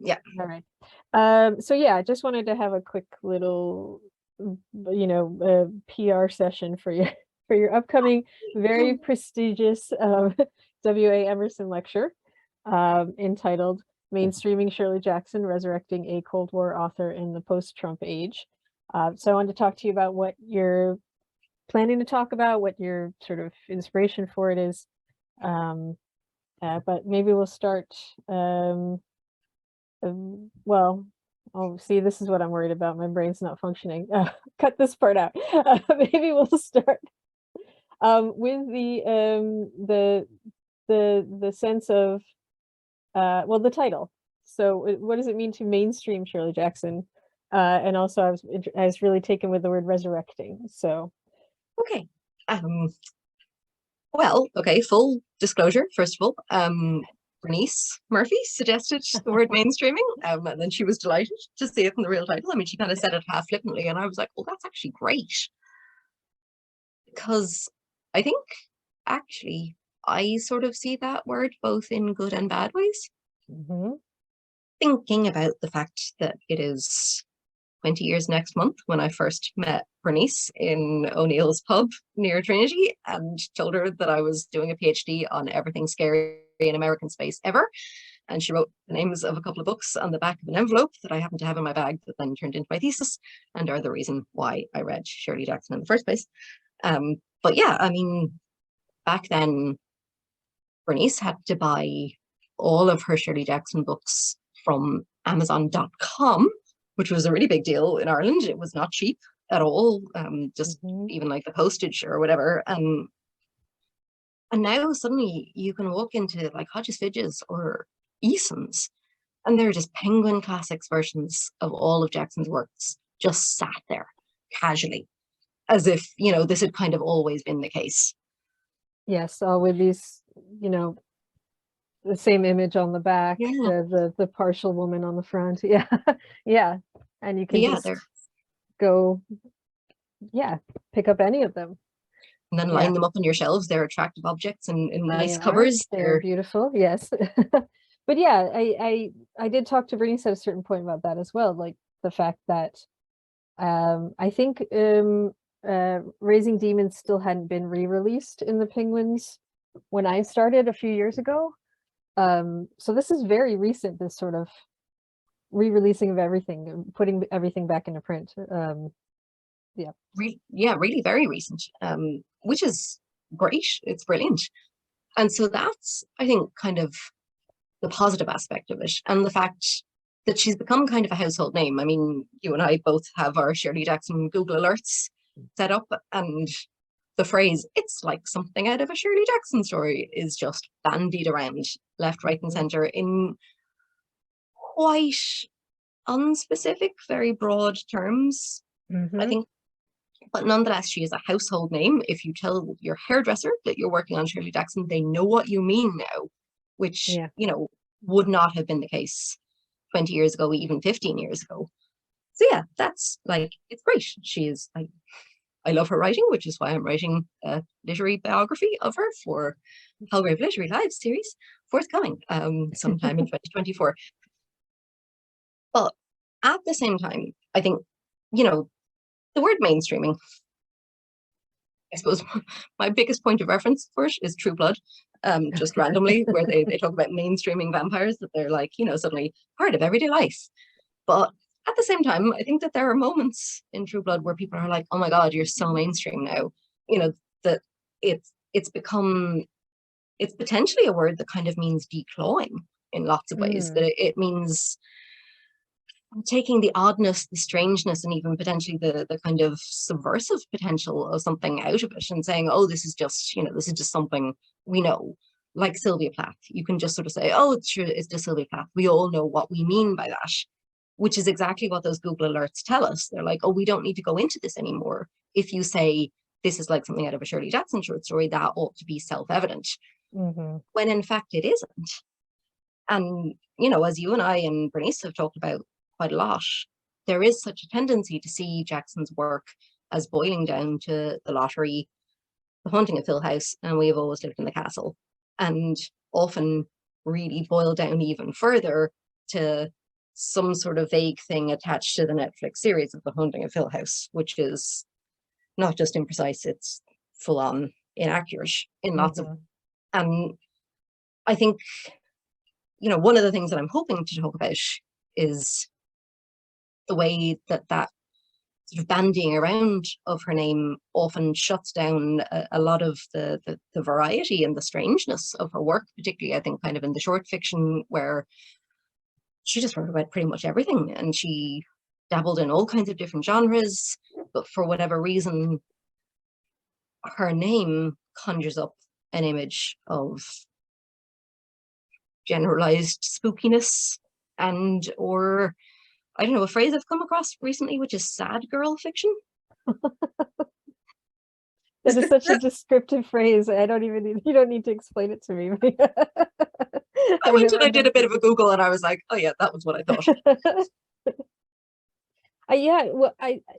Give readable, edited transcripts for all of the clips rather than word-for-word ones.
Yeah. All right. So yeah, I just wanted to have a quick little, PR session for your for your upcoming very prestigious W.A. Emmerson Lecture, entitled "Mainstreaming Shirley Jackson: Resurrecting a Cold War Author in the Post-Trump Age." So I wanted to talk to you about what you're planning to talk about, what your sort of inspiration for it is. But maybe we'll start. Well, oh, see, this is what I'm worried about. My brain's not functioning. Cut this part out. Maybe we'll start with the sense of well, the title. So, what does it mean to mainstream Shirley Jackson? And also, I was really taken with the word resurrecting. So, Okay. Well, okay, full disclosure, first of all, Bernice Murphy suggested the word mainstreaming, and then she was delighted to see it in the real title. I mean, she kind of said it half flippantly, and I was like, oh, that's actually great. Because I think, actually, I sort of see that word both in good and bad ways. Thinking about the fact that it is 20 years next month when I first met Bernice in O'Neill's pub near Trinity and told her that I was doing a PhD on everything scary in American space ever. And she wrote the names of a couple of books on the back of an envelope that I happened to have in my bag that then turned into my thesis and are the reason why I read Shirley Jackson in the first place. But yeah, I mean, back then, Bernice had to buy all of her Shirley Jackson books from Amazon.com, which was a really big deal in Ireland. It was not cheap at all, just even like the postage or whatever. And now suddenly you can walk into like Hodges Fidges or Eason's, and they're just Penguin Classics versions of all of Jackson's works just sat there casually, as if, this had kind of always been the case. Yes, all with these, the same image on the back, the partial woman on the front. Yeah. Yeah. And you can just go, pick up any of them. And then line them up on your shelves. They're attractive objects and in nice covers. They're beautiful. Yes. But yeah, I did talk to Bernice at a certain point about that as well. Like the fact that I think Raising Demons still hadn't been re-released in the Penguins when I started a few years ago. So this is very recent, this sort of re-releasing of everything, putting everything back into print. Really very recent, which is great. It's brilliant. And so that's, I think, kind of the positive aspect of it, and the fact that she's become kind of a household name. I mean, you and I both have our Shirley Jackson Google alerts set up, and the phrase, "it's like something out of a Shirley Jackson story," is just bandied around left, right, and center in quite unspecific, very broad terms, I think. But nonetheless, she is a household name. If you tell your hairdresser that you're working on Shirley Jackson, they know what you mean now, which, would not have been the case 20 years ago, even 15 years ago. So yeah, that's like, it's great. She is, I love her writing, which is why I'm writing a literary biography of her for Palgrave Literary Live series, forthcoming sometime in 2024. But at the same time, I think, the word mainstreaming, I suppose my biggest point of reference for it is True Blood, just randomly, where they talk about mainstreaming vampires, that they're like, suddenly part of everyday life. But at the same time, I think that there are moments in True Blood where people are like, oh my God, you're so mainstream now. That it's potentially a word that kind of means declawing in lots of ways, that it means taking the oddness, the strangeness, and even potentially the kind of subversive potential of something out of it and saying, oh, this is just something we know. Like Sylvia Plath, you can just sort of say, oh, it's true, it's just Sylvia Plath. We all know what we mean by that, which is exactly what those Google alerts tell us. They're like, oh, we don't need to go into this anymore. If you say this is like something out of a Shirley Jackson short story, that ought to be self-evident. When in fact it isn't. And, as you and I and Bernice have talked about quite a lot, there is such a tendency to see Jackson's work as boiling down to the lottery, the haunting of Hill House, and we have always lived in the castle, and often really boil down even further to some sort of vague thing attached to the Netflix series of The Haunting of Hill House, which is not just imprecise, it's full on inaccurate in lots of, and I think, one of the things that I'm hoping to talk about is the way that sort of bandying around of her name often shuts down a lot of the variety and the strangeness of her work, particularly I think kind of in the short fiction, where she just wrote about pretty much everything and she dabbled in all kinds of different genres, but for whatever reason her name conjures up an image of generalized spookiness or I don't know, a phrase I've come across recently, which is sad girl fiction. That is such a descriptive phrase. You don't need to explain it to me. I went and I did a bit of a Google and I was like, oh yeah, that was what I thought.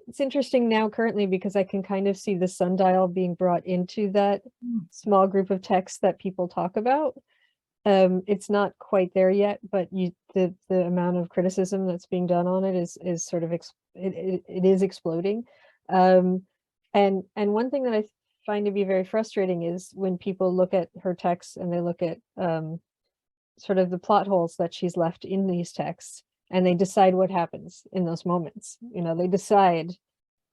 It's interesting now currently because I can kind of see the sundial being brought into that small group of texts that people talk about. It's not quite there yet, but the amount of criticism that's being done on it is sort of it is exploding. And one thing that I find to be very frustrating is when people look at her texts and they look at sort of the plot holes that she's left in these texts, and they decide what happens in those moments. They decide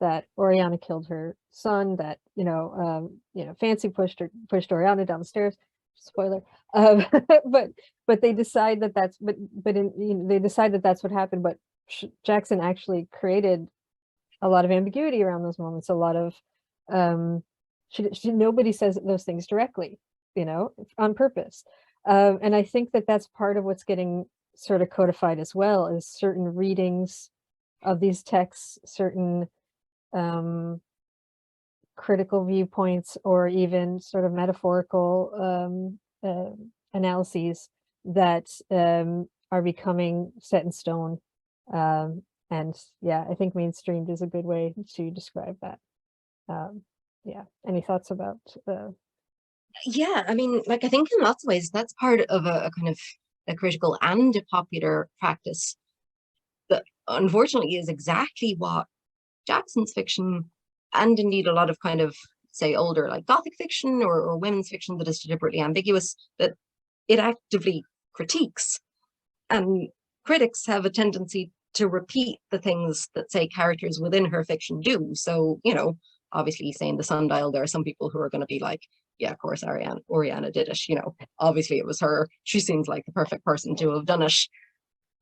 that Oriana killed her son, that Fancy pushed Oriana down the stairs. Spoiler. But they decide that that's they decide that that's what happened. But Jackson actually created a lot of ambiguity around those moments. A lot of nobody says those things directly, on purpose. And I think that that's part of what's getting sort of codified as well, is certain readings of these texts, certain critical viewpoints, or even sort of metaphorical analyses that are becoming set in stone. And yeah, I think mainstreamed is a good way to describe that. Any thoughts about Yeah, I mean, I think in lots of ways that's part of a kind of a critical and a popular practice that unfortunately is exactly what Jackson's fiction, and indeed a lot of kind of, say, older like Gothic fiction or women's fiction that is deliberately ambiguous, that it actively critiques. And critics have a tendency to repeat the things that, say, characters within her fiction do. So, obviously, say in The Sundial, there are some people who are going to be like, yeah, of course, Oriana did it. Obviously it was her. She seems like the perfect person to have done it.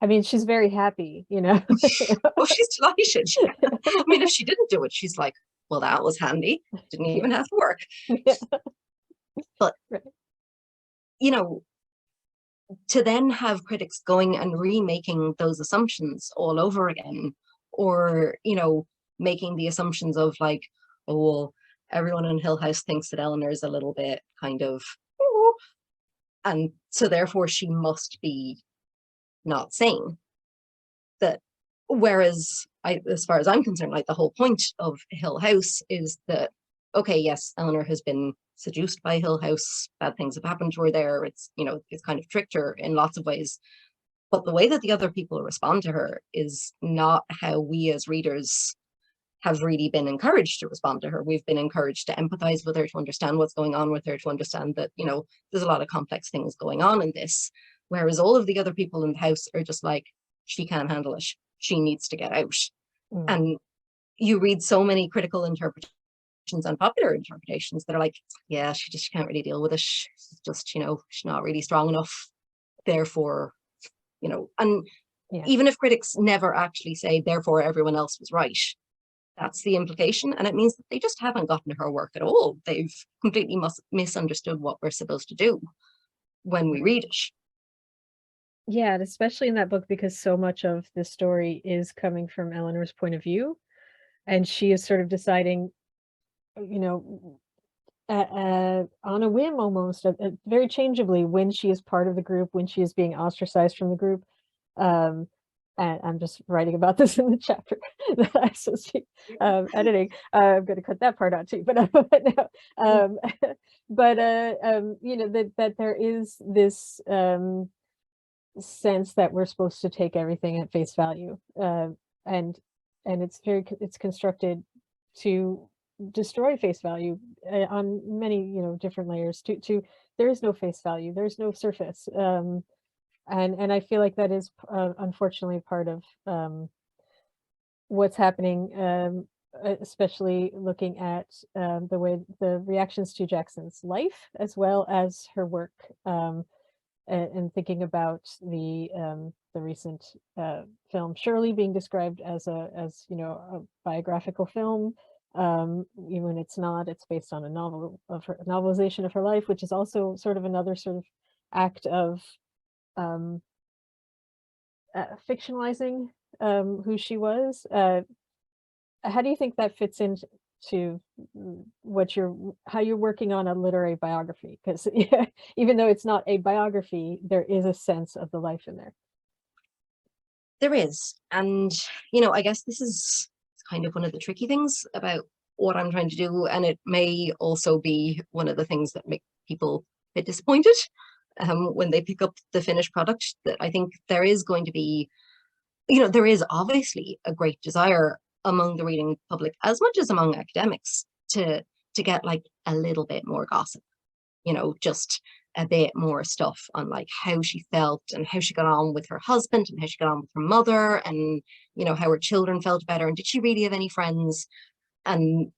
I mean, she's very happy, Well, she's delighted. I mean, if she didn't do it, she's like, well, that was handy. Didn't even have to work. But, to then have critics going and remaking those assumptions all over again, or, making the assumptions of like, oh, well, everyone in Hill House thinks that Eleanor is a little bit kind of, and so therefore she must be not sane. That, whereas as far as I'm concerned, like the whole point of Hill House is that, okay, yes, Eleanor has been seduced by Hill House, bad things have happened to her there, it's kind of tricked her in lots of ways, but the way that the other people respond to her is not how we as readers have really been encouraged to respond to her. We've been encouraged to empathize with her, to understand what's going on with her, to understand that, there's a lot of complex things going on in this. Whereas all of the other people in the house are just like, she can't handle it. She needs to get out. And you read so many critical interpretations and popular interpretations that are like, yeah, she can't really deal with it. She's just, she's not really strong enough. Therefore, and even if critics never actually say, therefore everyone else was right, that's the implication. And it means that they just haven't gotten her work at all. They've completely misunderstood what we're supposed to do when we read it. Yeah, and especially in that book, because so much of the story is coming from Eleanor's point of view. And she is sort of deciding, on a whim almost, very changeably, when she is part of the group, when she is being ostracized from the group. And I'm just writing about this in the chapter that I associate editing. I'm going to cut that part out too. But that there is this sense that we're supposed to take everything at face value, and it's constructed to destroy face value on many different layers. To there is no face value, there's no surface, and I feel like that is unfortunately part of what's happening, especially looking at the way the reactions to Jackson's life as well as her work, and thinking about the recent film Shirley being described as a biographical film, even when it's not. It's based on a novelization of her life, which is also sort of another sort of act of fictionalizing who she was. How do you think that fits into how you're working on a literary biography? Because even though it's not a biography, there is a sense of the life in there. There is. And, I guess this is kind of one of the tricky things about what I'm trying to do. And it may also be one of the things that make people a bit disappointed when they pick up the finished product. That I think there is going to be, there is obviously a great desire among the reading public, as much as among academics, to get like a little bit more gossip, just a bit more stuff on like how she felt and how she got on with her husband and how she got on with her mother, and how her children felt about her, and did she really have any friends? And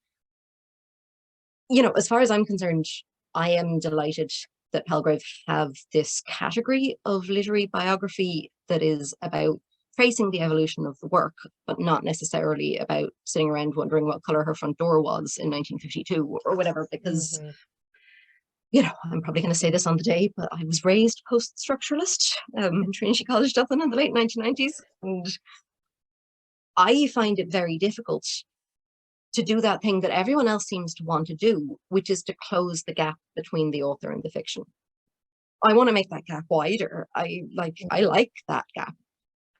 as far as I'm concerned, I am delighted that Palgrave have this category of literary biography that is about tracing the evolution of the work, but not necessarily about sitting around wondering what color her front door was in 1952 or whatever, because I'm probably going to say this on the day, but I was raised post-structuralist in Trinity College Dublin in the late 1990s, and I find it very difficult to do that thing that everyone else seems to want to do, which is to close the gap between the author and the fiction. I want to make that gap wider. I like that gap.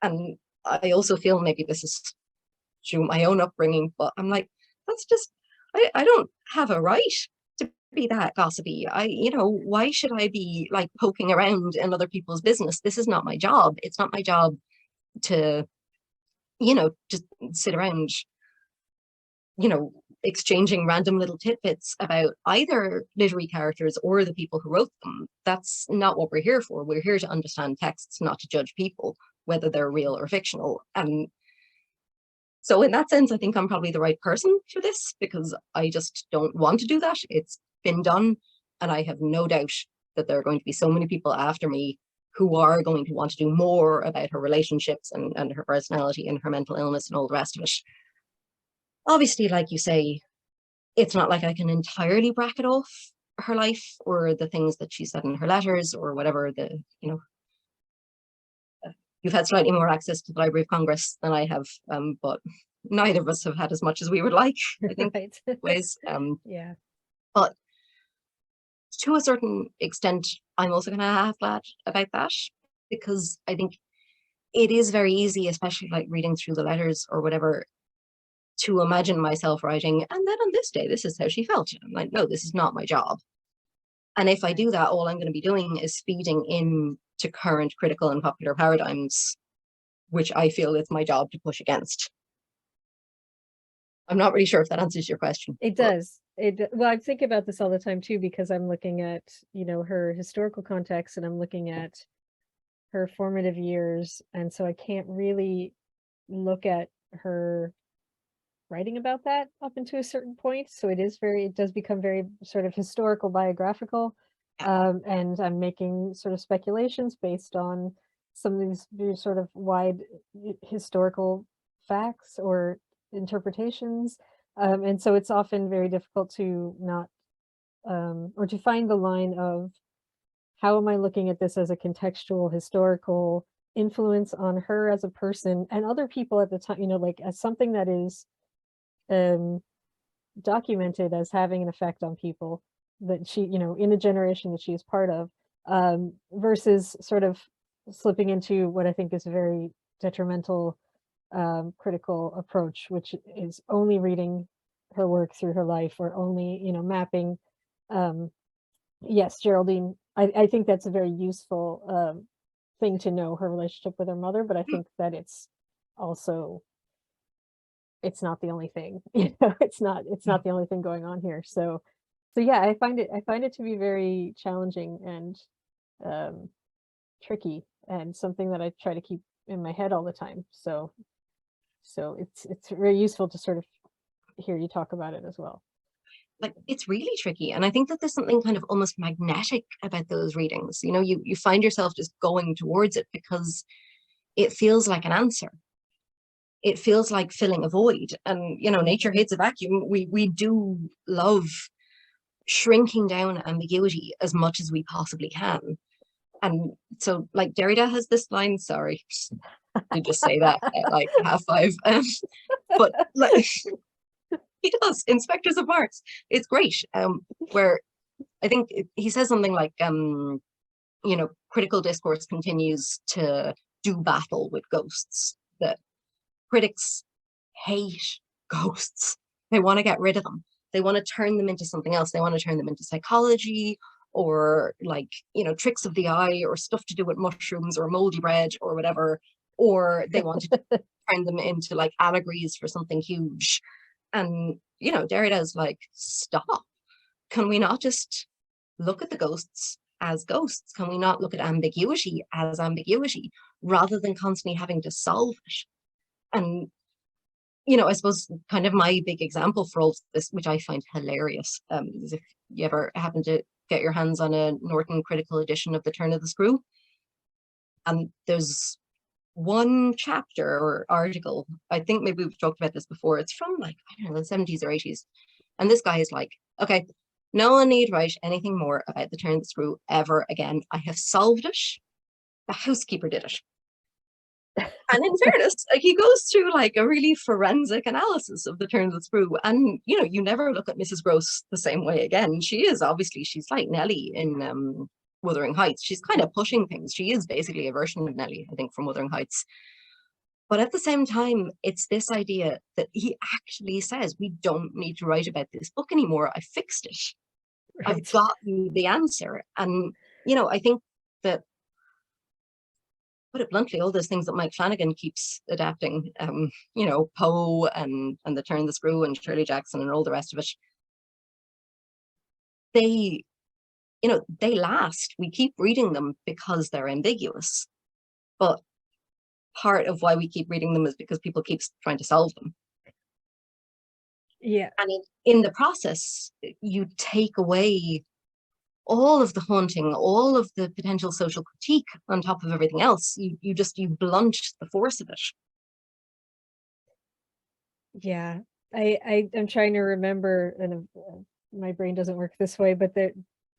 And I also feel maybe this is through my own upbringing, but I'm like, that's just, I don't have a right to be that gossipy. Why should I be like poking around in other people's business? This is not my job. It's not my job to, just sit around, exchanging random little tidbits about either literary characters or the people who wrote them. That's not what we're here for. We're here to understand texts, not to judge people, whether they're real or fictional. And so in that sense, I think I'm probably the right person for this, because I just don't want to do that. It's been done. And I have no doubt that there are going to be so many people after me who are going to want to do more about her relationships and her personality and her mental illness and all the rest of it. Obviously, like you say, it's not like I can entirely bracket off her life or the things that she said in her letters or whatever. You've had slightly more access to the Library of Congress than I have, but neither of us have had as much as we would like, I think, right. ways. Yeah. But to a certain extent, I'm also kind of half glad about that, because I think it is very easy, especially like reading through the letters or whatever, to imagine myself writing, and then on this day, this is how she felt. I'm like, no, this is not my job. And if I do that, all I'm going to be doing is feeding in to current critical and popular paradigms, which I feel it's my job to push against. I'm not really sure if that answers your question. It does. Well, I think about this all the time too, because I'm looking at, her historical context, and I'm looking at her formative years. And so I can't really look at her writing about that up until a certain point. So it does become very sort of historical biographical. And I'm making sort of speculations based on some of these sort of wide historical facts or interpretations. And so it's often very difficult to not, or to find the line of how am I looking at this as a contextual historical influence on her as a person and other people at the time, like as something that is documented as having an effect on people that she, in a generation that she is part of, versus sort of slipping into what I think is a very detrimental critical approach, which is only reading her work through her life, or only, mapping. Yes, Geraldine, I think that's a very useful thing to know, her relationship with her mother, but I think that it's also, it's not the only thing, it's not the only thing going on here. So yeah, I find it to be very challenging and tricky, and something that I try to keep in my head all the time. So it's very useful to sort of hear you talk about it as well. Like, it's really tricky. And I think that there's something kind of almost magnetic about those readings. You know, you find yourself just going towards it because it feels like an answer. It feels like filling a void. And, you know, nature hates a vacuum. We do love shrinking down ambiguity as much as we possibly can. And so, like, Derrida has this line, sorry, you just say that at like 5:30. But like, he does, Inspectors of Mars. It's great. Where I think he says something like, you know, critical discourse continues to do battle with ghosts. That critics hate ghosts. They want to get rid of them. They want to turn them into something else. They want to turn them into psychology, or like, you know, tricks of the eye, or stuff to do with mushrooms or moldy bread or whatever. Or they want to turn them into like allegories for something huge. And, you know, Derrida's like, stop. Can we not just look at the ghosts as ghosts? Can we not look at ambiguity as ambiguity rather than constantly having to solve it? And, you know, I suppose kind of my big example for all this, which I find hilarious, is if you ever happen to get your hands on a Norton critical edition of The Turn of the Screw, and there's one chapter or article, I think maybe we've talked about this before, it's from like, I don't know, the 70s or 80s. And this guy is like, okay, no one need write anything more about The Turn of the Screw ever again. I have solved it. The housekeeper did it. And in fairness, like, he goes through like a really forensic analysis of The Turn of the Screw. And, you know, you never look at Mrs. Gross the same way again. She is obviously, she's like Nellie in Wuthering Heights. She's kind of pushing things. She is basically a version of Nellie, I think, from Wuthering Heights. But at the same time, it's this idea that he actually says, we don't need to write about this book anymore. I fixed it. Right. I've got you the answer. And, you know, I think that, put it bluntly, all those things that Mike Flanagan keeps adapting, you know, Poe and The Turn of the Screw and Shirley Jackson and all the rest of it, they, you know, they last. We keep reading them because they're ambiguous. But part of why we keep reading them is because people keep trying to solve them. Yeah. And in the process, you take away all of the haunting, all of the potential social critique on top of everything else. You blunt the force of it. Yeah. I'm trying to remember, and my brain doesn't work this way, but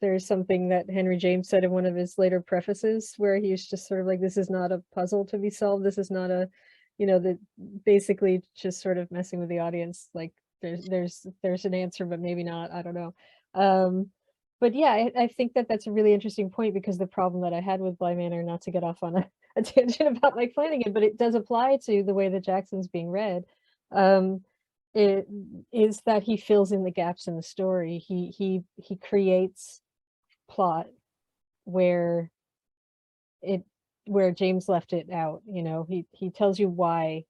there's something that Henry James said in one of his later prefaces where he was just sort of like, this is not a puzzle to be solved. This is not a, you know, that basically just sort of messing with the audience. Like there's an answer, but maybe not. I don't know. But yeah, I think that's a really interesting point, because the problem that I had with Bly Manor, not to get off on a tangent about Mike Flanagan, but it does apply to the way that Jackson's being read, it is that he fills in the gaps in the story. He creates plot where James left it out. You know, he tells you why.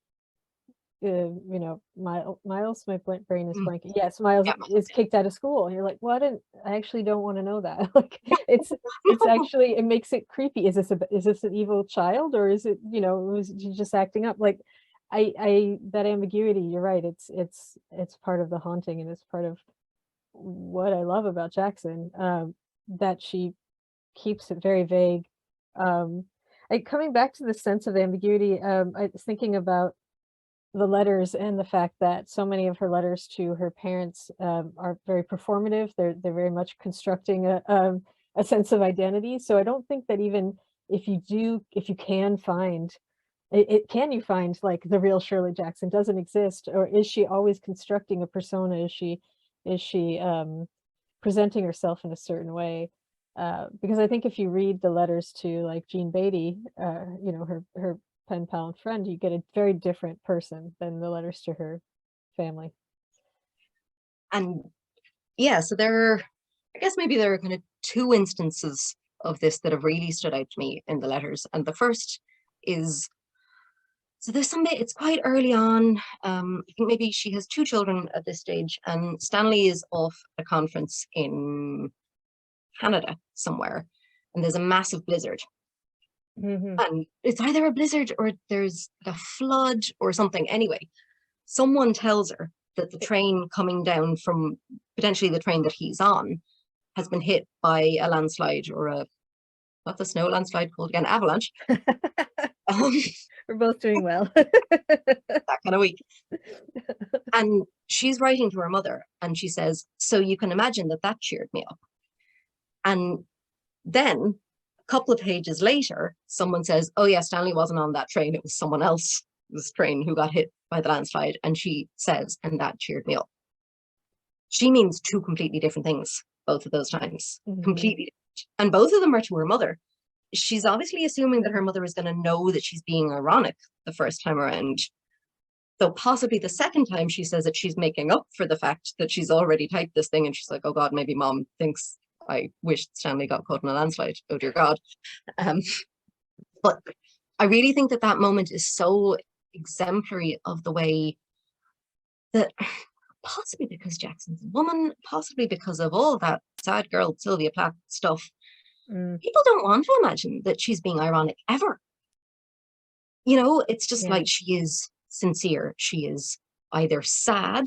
You know, Miles, my brain is blanking. Yes, Miles is kicked out of school, and you're like, well, I actually don't want to know that. Like, it's actually, it makes it creepy. Is this an evil child, or is it, you know, was he just acting up? Like, that ambiguity, you're right, it's part of the haunting, and it's part of what I love about Jackson, that she keeps it very vague. Coming back to the sense of ambiguity, I was thinking about the letters and the fact that so many of her letters to her parents are very performative. They're very much constructing a sense of identity. So I don't think that even if you can find can you find like the real Shirley Jackson doesn't exist, or is she always constructing a persona? Is she presenting herself in a certain way? Because I think if you read the letters to like Jean Beatty, you know, her pen pal and friend, you get a very different person than the letters to her family. And yeah, so I guess maybe there are kind of two instances of this that have really stood out to me in the letters. And the first is, so there's some, it's quite early on. I think maybe she has 2 children at this stage, and Stanley is off at a conference in Canada somewhere, and there's a massive blizzard. And it's either a blizzard or there's a flood or something. Anyway, someone tells her that the train coming down from potentially the train that he's on has been hit by a landslide, or a, what's the snow landslide called again? Avalanche. We're both doing well. That kind of week. And she's writing to her mother, and she says, so you can imagine that that cheered me up. And then a couple of pages later, someone says, oh yeah, Stanley wasn't on that train, it was someone else, this train, who got hit by the landslide. And she says, and that cheered me up. She means 2 completely different things both of those times. Completely different. And both of them are to her mother. She's obviously assuming that her mother is going to know that she's being ironic the first time around. So possibly the second time she says that she's making up for the fact that she's already typed this thing, and she's like, oh God, maybe mom thinks I wish Stanley got caught in a landslide. Oh dear God. But I really think that that moment is so exemplary of the way that, possibly because Jackson's a woman, possibly because of all that sad girl Sylvia Plath stuff, people don't want to imagine that she's being ironic ever. You know, it's just like she is sincere. She is either sad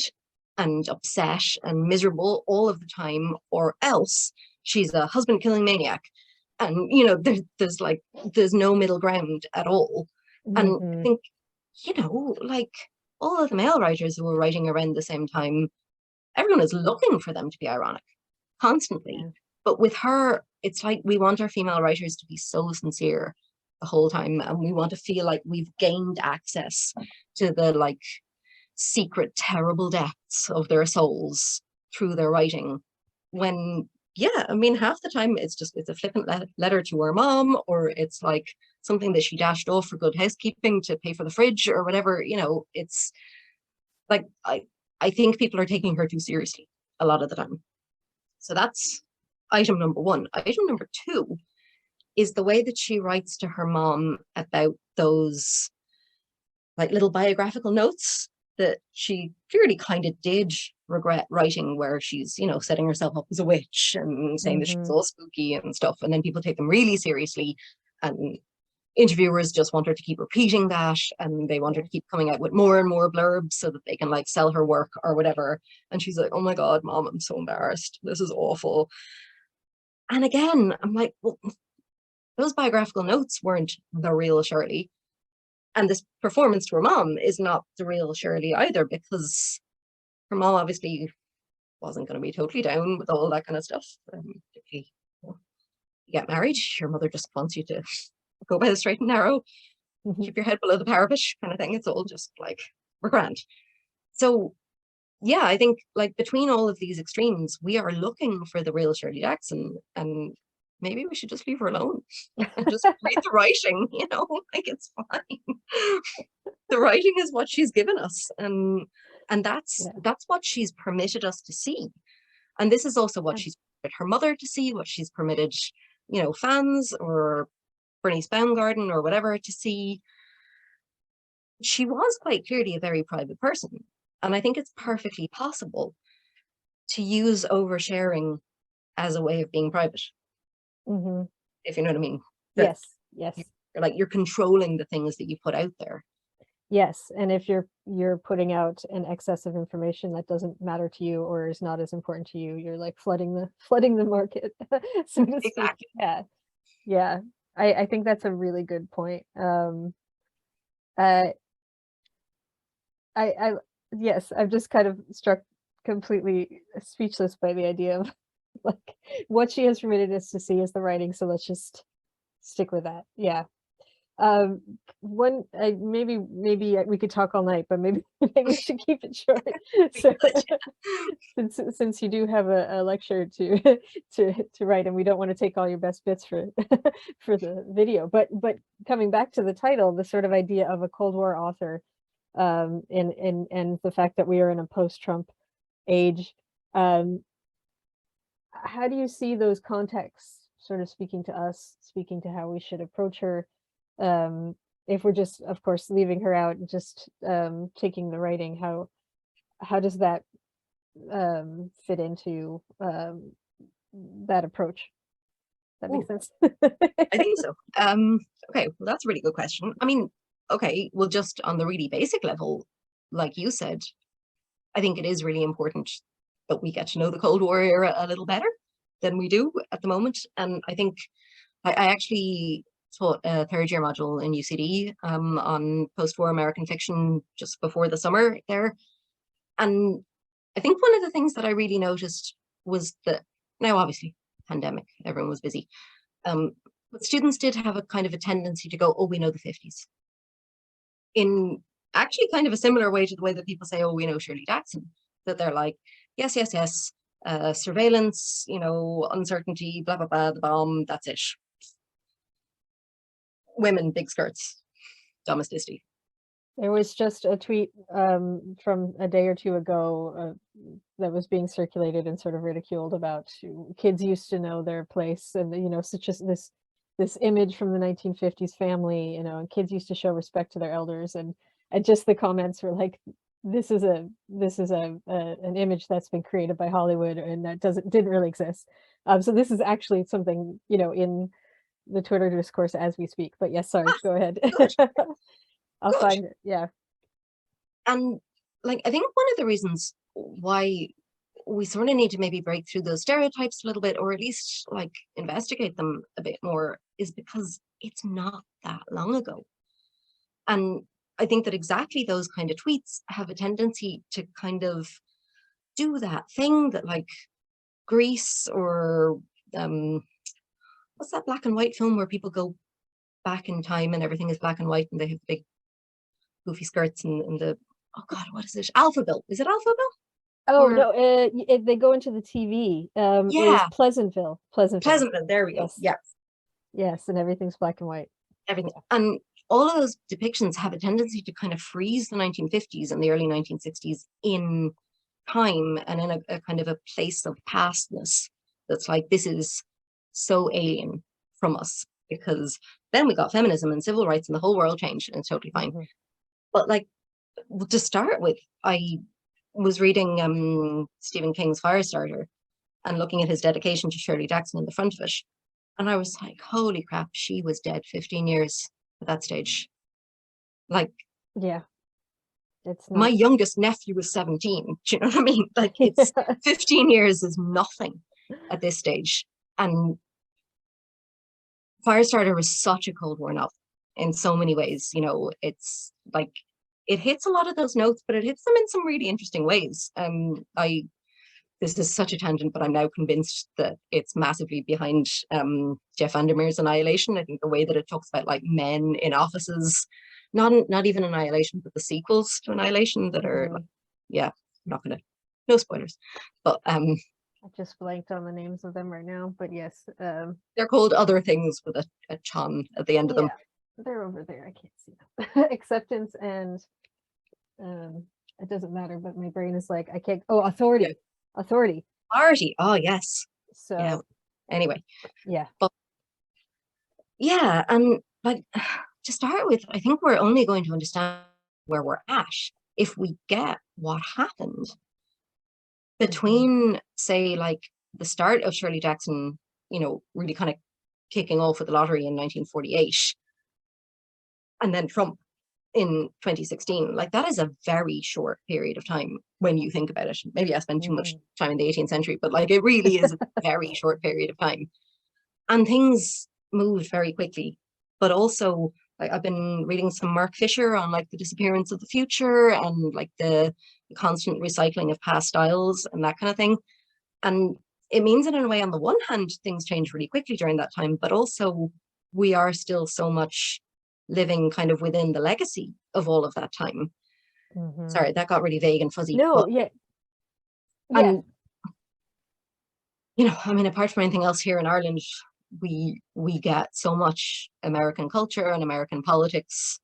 and upset and miserable all of the time, or else she's a husband killing maniac. And, you know, there's no middle ground at all. And I think, you know, like all of the male writers who were writing around the same time, everyone is looking for them to be ironic constantly. But with her, it's like we want our female writers to be so sincere the whole time, and we want to feel like we've gained access to the like secret terrible depths of their souls through their writing, when I mean, half the time it's a flippant letter to her mom, or it's like something that she dashed off for good housekeeping to pay for the fridge or whatever. You know, it's like I think people are taking her too seriously a lot of the time. So that's item number 1. Item number 2 is the way that she writes to her mom about those like little biographical notes that she clearly kind of did regret writing, where she's, you know, setting herself up as a witch and saying that she's all spooky and stuff. And then people take them really seriously, and interviewers just want her to keep repeating that, and they want her to keep coming out with more and more blurbs so that they can like sell her work or whatever. And she's like, oh my God, mom, I'm so embarrassed. This is awful. And again, I'm like, well, those biographical notes weren't the real Shirley. And this performance to her mom is not the real Shirley either, because her mom obviously wasn't going to be totally down with all that kind of stuff. You get married, your mother just wants you to go by the straight and narrow, keep your head below the parapet kind of thing. It's all just like, we're grand. So yeah, I think like between all of these extremes, we are looking for the real Shirley Jackson, and maybe we should just leave her alone and just read the writing, you know, like it's fine. The writing is what she's given us, and that's what she's permitted us to see. And this is also what she's permitted her mother to see, what she's permitted, you know, fans or Bernice Baumgarten or whatever to see. She was quite clearly a very private person, and I think it's perfectly possible to use oversharing as a way of being private. If you know what I mean. Yes. You're controlling the things that you put out there. Yes, and if you're putting out an excess of information that doesn't matter to you or is not as important to you, you're like flooding the market, so to speak. Exactly. Yeah. I think that's a really good point. Yes, I'm just kind of struck completely speechless by the idea of like what she has permitted us to see is the writing, so let's just stick with that. Maybe we could talk all night, but maybe we should keep it short. So since you do have a lecture to write, and we don't want to take all your best bits for for the video, but coming back to the title, the sort of idea of a Cold War author, and the fact that we are in a post-Trump age, how do you see those contexts sort of speaking to us, speaking to how we should approach her. If we're just, of course, leaving her out, just taking the writing, how does that fit into that approach? That makes sense. I think so. Okay, well, that's a really good question. I mean, okay, well, just on the really basic level, like you said, I think it is really important that we get to know the Cold War era a little better than we do at the moment. And I think I actually taught a third year module in UCD on post-war American fiction just before the summer there. And I think one of the things that I really noticed was that, now obviously pandemic, everyone was busy, but students did have a kind of a tendency to go, oh, we know the 50s. In actually kind of a similar way to the way that people say, oh, we know Shirley Jackson, that they're like, yes, yes, yes, surveillance, you know, uncertainty, blah, blah, blah, the bomb, that's it. Women, big skirts, domesticity. There was just a tweet from a day or two ago that was being circulated and sort of ridiculed about kids used to know their place, and you know, such as this image from the 1950s family, you know, and kids used to show respect to their elders, and just the comments were like, this is an image that's been created by Hollywood and that didn't really exist. So this is actually something, you know, in the Twitter discourse as we speak. But yes, sorry, go ahead. I'll find it. Yeah. And like, I think one of the reasons why we sort of need to maybe break through those stereotypes a little bit, or at least like investigate them a bit more, is because it's not that long ago. And I think that exactly those kind of tweets have a tendency to kind of do that thing that like Grease or what's that black and white film where people go back in time and everything is black and white and they have big goofy skirts and the, oh God, what is it? Alphaville. Is it Alphaville? Oh, Or, no, they go into the TV. yeah. Is Pleasantville. Pleasantville, there we go. Yes. Yeah. Yes, and everything's black and white. Everything. And all of those depictions have a tendency to kind of freeze the 1950s and the early 1960s in time and in a kind of a place of pastness that's like, this is so alien from us, because then we got feminism and civil rights and the whole world changed and it's totally fine. Mm-hmm. But like, to start with, I was reading Stephen King's Firestarter and looking at his dedication to Shirley Jackson in the front of it. And I was like, holy crap, she was dead 15 years at that stage. Like, yeah, it's my youngest nephew was 17. Do you know what I mean? Like, it's 15 years is nothing at this stage. And Firestarter was such a Cold War novel in so many ways. You know, it's like, it hits a lot of those notes, but it hits them in some really interesting ways. This is such a tangent, but I'm now convinced that it's massively behind Jeff Vandermeer's Annihilation. I think the way that it talks about like men in offices, not even Annihilation, but the sequels to Annihilation that are, like, yeah, I'm not gonna, no spoilers, but I just blanked on the names of them right now, but yes. They're called other things with a Chan at the end of them. They're over there, I can't see them. Acceptance and it doesn't matter, but my brain is like, I can't, Authority. Yeah. Authority. Oh yes. So yeah. Anyway. Yeah. But yeah, and like, to start with, I think we're only going to understand where we're at if we get what happened between, say, like the start of Shirley Jackson, you know, really kind of kicking off with the lottery in 1948, and then Trump in 2016. Like, that is a very short period of time when you think about it. Maybe I spent too much time in the 18th century, but like, it really is a very short period of time. And things moved very quickly. But also, like, I've been reading some Mark Fisher on like the disappearance of the future and like the constant recycling of past styles and that kind of thing. And it means that in a way, on the one hand, things change really quickly during that time, but also we are still so much living kind of within the legacy of all of that time. Mm-hmm. Sorry, that got really vague and fuzzy. No, yeah. And, you know, I mean, apart from anything else here in Ireland, we get so much American culture and American politics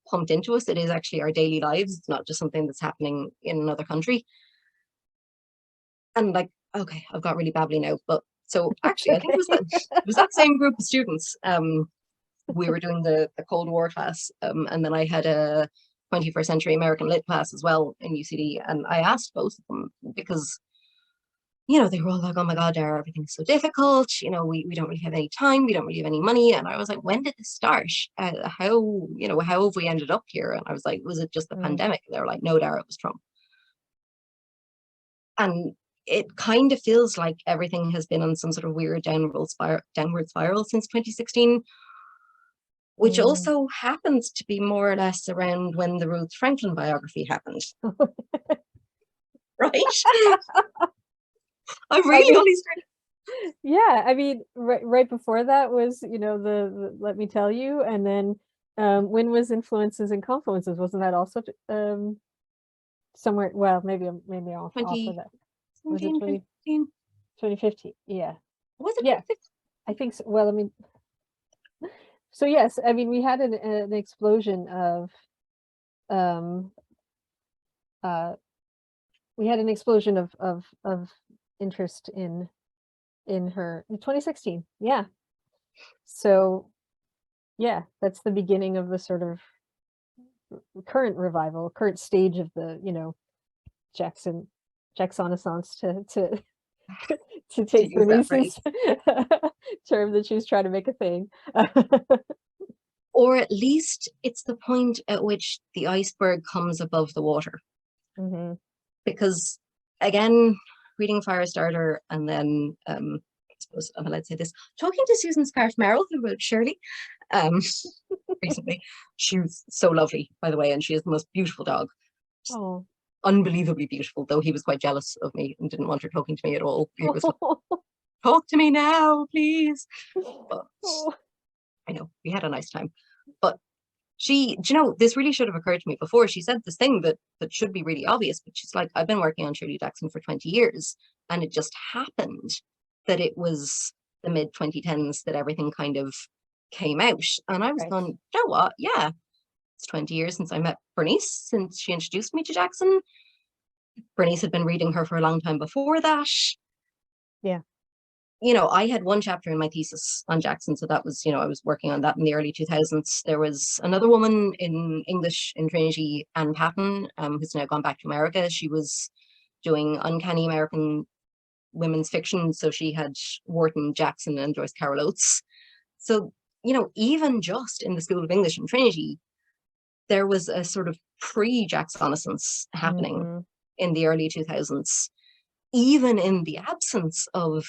pumped into us. It is actually our daily lives. It's not just something that's happening in another country. And like, okay, I've got really babbly now, but So actually, I think it was that same group of students. We were doing the Cold War class, and then I had a 21st century American lit class as well in UCD, and I asked both of them because, you know, they were all like, oh my God, Dara, everything's so difficult. You know, we don't really have any time. We don't really have any money. And I was like, when did this start? How, you know, how have we ended up here? And I was like, was it just the pandemic? And they were like, no, Dara, it was Trump. And it kind of feels like everything has been on some sort of weird downward spiral since 2016, which also happens to be more or less around when the Ruth Franklin biography happened. Right? I'm really only starting. Yeah, I mean, right before that was, you know, the Let Me Tell You, and then when was Influences and Confluences? Wasn't that also somewhere? Well, maybe off of that. Was it 2015? 2015? Yeah. Was it? Yeah, I think so. Well, I mean, so yes, I mean, we had an explosion of we had an explosion of interest in her in 2016. Yeah. So yeah, that's the beginning of the sort of current revival, current stage of the, you know, Jacksonaissance to take Bernice's term that she was trying to make a thing. Or at least it's the point at which the iceberg comes above the water. Because again, reading Firestarter, and then I suppose I'm allowed to say this, talking to Susan Scarf Merrill, who wrote Shirley recently. She was so lovely, by the way, and she has the most beautiful dog. Oh, unbelievably beautiful, though he was quite jealous of me and didn't want her talking to me at all. He was like, talk to me now, please. But I know, we had a nice time. But she, do you know, this really should have occurred to me before. She said this thing that should be really obvious, but she's like, I've been working on Shirley Jackson for 20 years, and it just happened that it was the mid 2010s that everything kind of came out. And I was going, you know what? Yeah, it's 20 years since I met Bernice, since she introduced me to Jackson. Bernice had been reading her for a long time before that. Yeah. You know, I had one chapter in my thesis on Jackson, so that was, you know, I was working on that in the early 2000s. There was another woman in English in Trinity, Anne Patton, who's now gone back to America. She was doing uncanny American women's fiction, so she had Wharton, Jackson, and Joyce Carol Oates. So, you know, even just in the School of English in Trinity, there was a sort of pre-Jacksonaissance happening in the early 2000s, even in the absence of,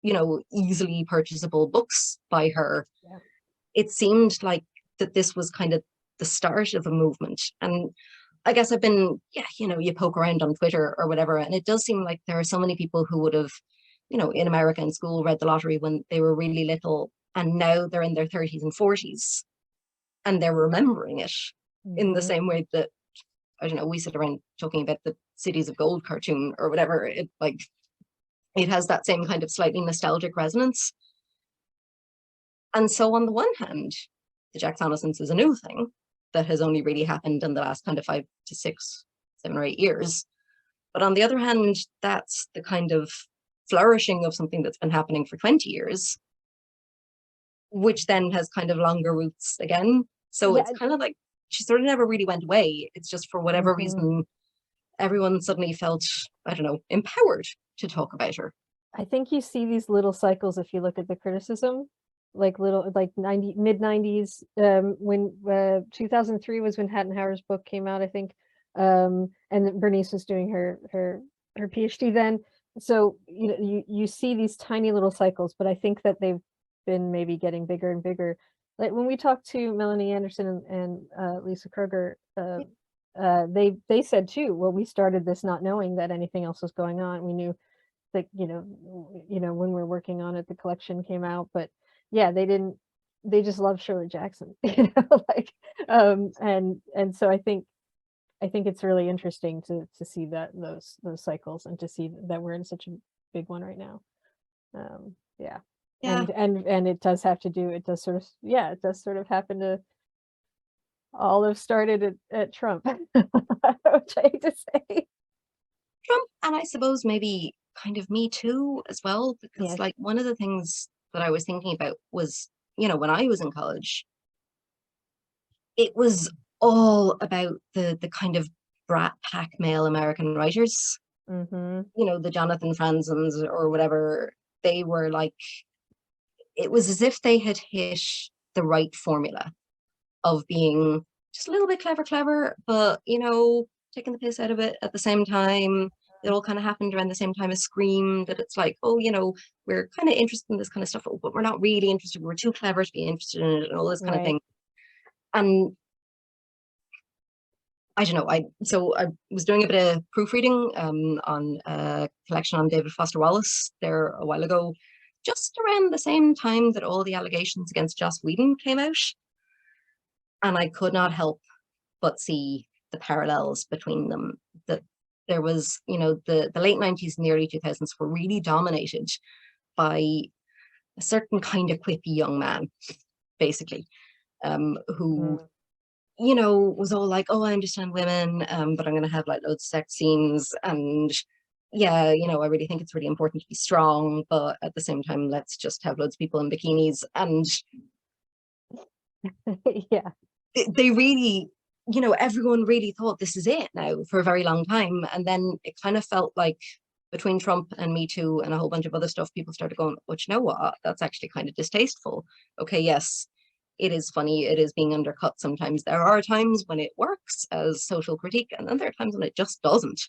you know, easily purchasable books by her. Yeah. It seemed like that this was kind of the start of a movement. And I guess I've been, yeah, you know, you poke around on Twitter or whatever, and it does seem like there are so many people who would have, you know, in America in school read The Lottery when they were really little, and now they're in their 30s and 40s, and they're remembering it in the same way that, I don't know, we sit around talking about the Cities of Gold cartoon or whatever. It like, it has that same kind of slightly nostalgic resonance. And so on the one hand, the Jacksonaissance is a new thing that has only really happened in the last kind of 5 to 6, 7 or 8 years. But on the other hand, that's the kind of flourishing of something that's been happening for 20 years, which then has kind of longer roots again. So yeah, it's kind of like she sort of never really went away. It's just for whatever reason, everyone suddenly felt, I don't know, empowered to talk about her. I think you see these little cycles if you look at the criticism, like mid 90s, when 2003 was when Hattenhauer's book came out, I think, and Bernice was doing her PhD then. So you know, you see these tiny little cycles, but I think that they've been maybe getting bigger and bigger. Like when we talked to Melanie Anderson and Lisa Kroger, they said too, well, we started this not knowing that anything else was going on. We knew that, you know, when we're working on it, the collection came out, but yeah, they just love Shirley Jackson, you know, like, and so I think it's really interesting to see that those cycles, and to see that we're in such a big one right now. Yeah. And it does have to do, it does sort of happen to all have started at Trump, which I hate to say. Trump, and I suppose maybe kind of Me Too as well, because Yes. like one of the things that I was thinking about was, when I was in college, it was all about the kind of brat pack male American writers, Mm-hmm. the Jonathan Franzens or whatever. They were like, it was as if they had hit the right formula of being just a little bit clever, but taking the piss out of it at the same time. It all kind of happened around the same time as Scream, that it's like, oh, we're kind of interested in this kind of stuff, but we're not really interested. We're too clever to be interested in it and all this kind of Right. thing. And I don't know. I was doing a bit of proofreading on a collection on David Foster Wallace there a while ago, just around the same time that all the allegations against Joss Whedon came out. And I could not help but see the parallels between them. That there was, the late 90s and the early 2000s were really dominated by a certain kind of quippy young man, basically, who, was all like, oh, I understand women, but I'm going to have like loads of sex scenes. And yeah, I really think it's really important to be strong, but at the same time, let's just have loads of people in bikinis. And Yeah. they really, everyone really thought this is it now for a very long time. And then it kind of felt like between Trump and Me Too and a whole bunch of other stuff, people started going, oh, you know what? That's actually kind of distasteful. Okay, yes, it is funny. It is being undercut sometimes. There are times when it works as social critique, and then there are times when it just doesn't.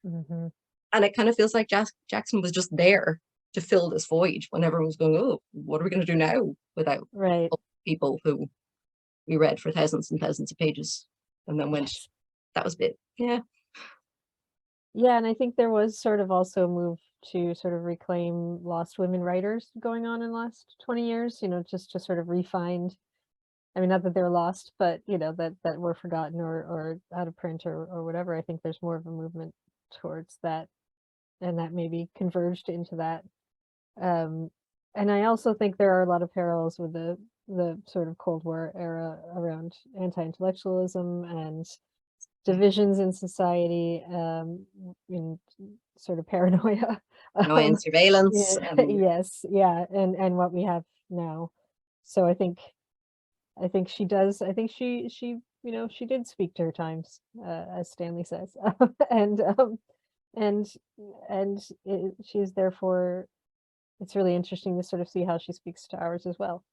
Mm-hmm. And it kind of feels like Jackson was just there to fill this void when everyone was going, oh, what are we going to do now without Right. people who we read for thousands and thousands of pages and then went, Yes. that was a bit, yeah. Yeah, and I think there was sort of also a move to sort of reclaim lost women writers going on in the last 20 years, just to sort of refind, I mean, not that they're lost, but that were forgotten or out of print or whatever. I think there's more of a movement towards that, and that maybe converged into that. And I also think there are a lot of parallels with the sort of Cold War era around anti-intellectualism and divisions in society, in sort of paranoia. And surveillance. Yeah, yes, yeah, and what we have now. So I think she does. I think she did speak to her times, as Stanley says, and and she's therefore. It's really interesting to sort of see how she speaks to ours as well.